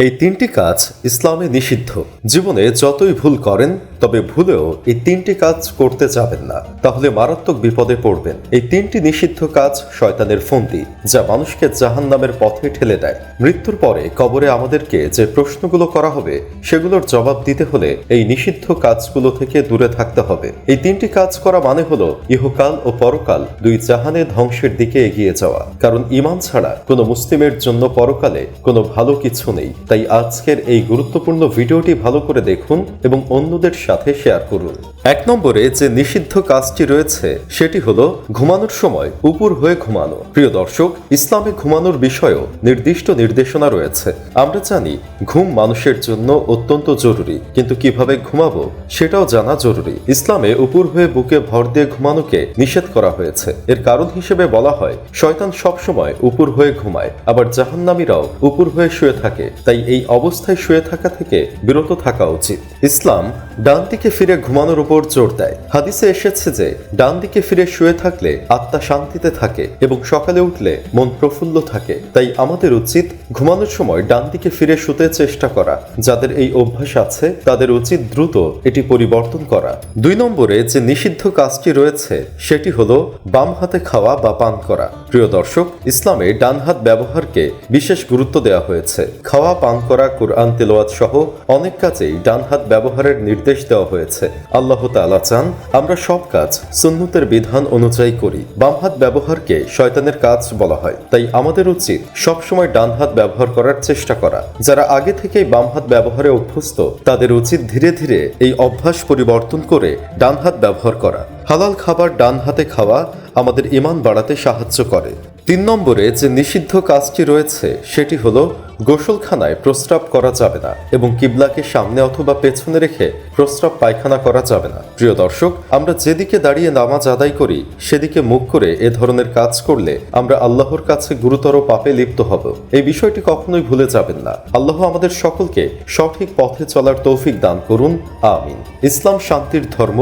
এই তিনটি কাজ ইসলামে নিষিদ্ধ। জীবনে যতই ভুল করেন তবে ভুলেও এই তিনটি কাজ করতে যাবেন না, তাহলে মারাত্মক বিপদে পড়বেন। এই তিনটি নিষিদ্ধ কাজ শয়তানের ফন্দি, যা মানুষকে জাহান্নামের পথে ঠেলে দেয়। মৃত্যুর পরে কবরে আমাদেরকে যে প্রশ্নগুলো করা হবে সেগুলোর জবাব দিতে হলে এই নিষিদ্ধ কাজগুলো থেকে দূরে থাকতে হবে। এই তিনটি কাজ করা মানে হলো ইহকাল ও পরকাল দুই জাহানে ধ্বংসের দিকে এগিয়ে যাওয়া, কারণ ঈমান ছাড়া কোনো মুসলিমের জন্য পরকালে কোনো ভালো কিছু নেই। তাই আজকের এই গুরুত্বপূর্ণ ভিডিওটি ভালো করে দেখুন এবং অন্যদের সাথে শেয়ার করুন। 1 নম্বরে যে নিষিদ্ধ কাজটি রয়েছে সেটি হলো ঘুমানোর সময় উপর হয়ে ঘুমানো। প্রিয় দর্শক, ইসলামে ঘুমানোর বিষয়েও নির্দিষ্ট নির্দেশনা রয়েছে। আমরা জানি ঘুম মানুষের জন্য অত্যন্ত জরুরি, কিন্তু কিভাবে ঘুমাবো সেটাও জানা জরুরি। ইসলামে উপর হয়ে বুকে ভর দিয়ে ঘুমানোকে নিষেধ করা হয়েছে। এর কারণ হিসেবে বলা হয়, শয়তান সবসময় উপর হয়ে ঘুমায়, আবার জাহান্নামীরাও উপর হয়ে শুয়ে থাকে। তাই এই অবস্থায় শুয়ে থাকা থেকে বিরত থাকা উচিত। ইসলাম ডান দিকে ফিরে ঘুমানোর উপর জোর দেয়। হাদিসে এসেছে যে ডান দিকে ফিরে শুয়ে থাকলে আত্মা শান্তিতে থাকে এবং সকালে উঠলে মন প্রফুল্ল থাকে। তাই আমাদের উচিত ঘুমানোর সময় ডান দিকে ফিরে শুতে চেষ্টা করা। যাদের এই অভ্যাস আছে তাদের উচিত দ্রুত এটি পরিবর্তন করা। 2 নম্বরে যে নিষিদ্ধ কাজটি রয়েছে সেটি হলো বাম হাতে খাওয়া বা পান করা। প্রিয় দর্শক, ইসলামে ডান হাত ব্যবহারকে বিশেষ গুরুত্ব দেওয়া হয়েছে। খাওয়া, পান করা, কুরআন তেলাওয়াত সহ অনেক কাজেই ডান হাত ব্যবহারের নির্দেশ দেওয়া হয়েছে। আল্লাহ তাআলা চান আমরা সব কাজ সুন্নতের বিধান অনুযায়ী করি। বাম হাত ব্যবহারকে শয়তানের কাজ বলা হয়, তাই আমাদের উচিত সবসময় ডান হাত ব্যবহার করার চেষ্টা করা। যারা আগে থেকেই বাম হাত ব্যবহারে অভ্যস্ত তাদের উচিত ধীরে ধীরে এই অভ্যাস পরিবর্তন করে ডান হাত ব্যবহার করা। হালাল খাবার ডান হাতে খাওয়া আমাদের ঈমান বাড়াতে সাহায্য করে। 3 নম্বরে যে নিষিদ্ধ কাজটি রয়েছে সেটি হলো গোসলখানায় প্রস্রাব করা যাবে না এবং কিবলাকে সামনে অথবা পেছনে রেখে প্রস্রাব পায়খানা করা যাবে না। প্রিয় দর্শক, আমরা যেদিকে দাঁড়িয়ে নামাজ আদায় করি সেদিকে মুখ করে এ ধরনের কাজ করলে আমরা আল্লাহর কাছে গুরুতর পাপে লিপ্ত হব। এই বিষয়টি কখনোই ভুলে যাবেন না। আল্লাহ আমাদের সকলকে সঠিক পথে চলার তৌফিক দান করুন, আমিন। ইসলাম শান্তির ধর্ম,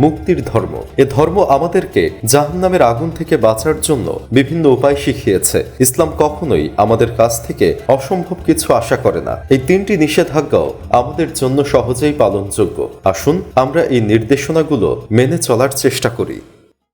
মুক্তির ধর্ম। এ ধর্ম আমাদেরকে জাহান্নামের আগুন থেকে বাঁচার জন্য বিভিন্ন উপায় শিখিয়েছে। ইসলাম কখনোই আমাদের কাছ থেকে অসম্ভব কিছু আশা করে না। এই 3টি নিষেধাজ্ঞাও আমাদের জন্য সহজেই পালনযোগ্য। আসুন আমরা এই নির্দেশনাগুলো মেনে চলার চেষ্টা করি।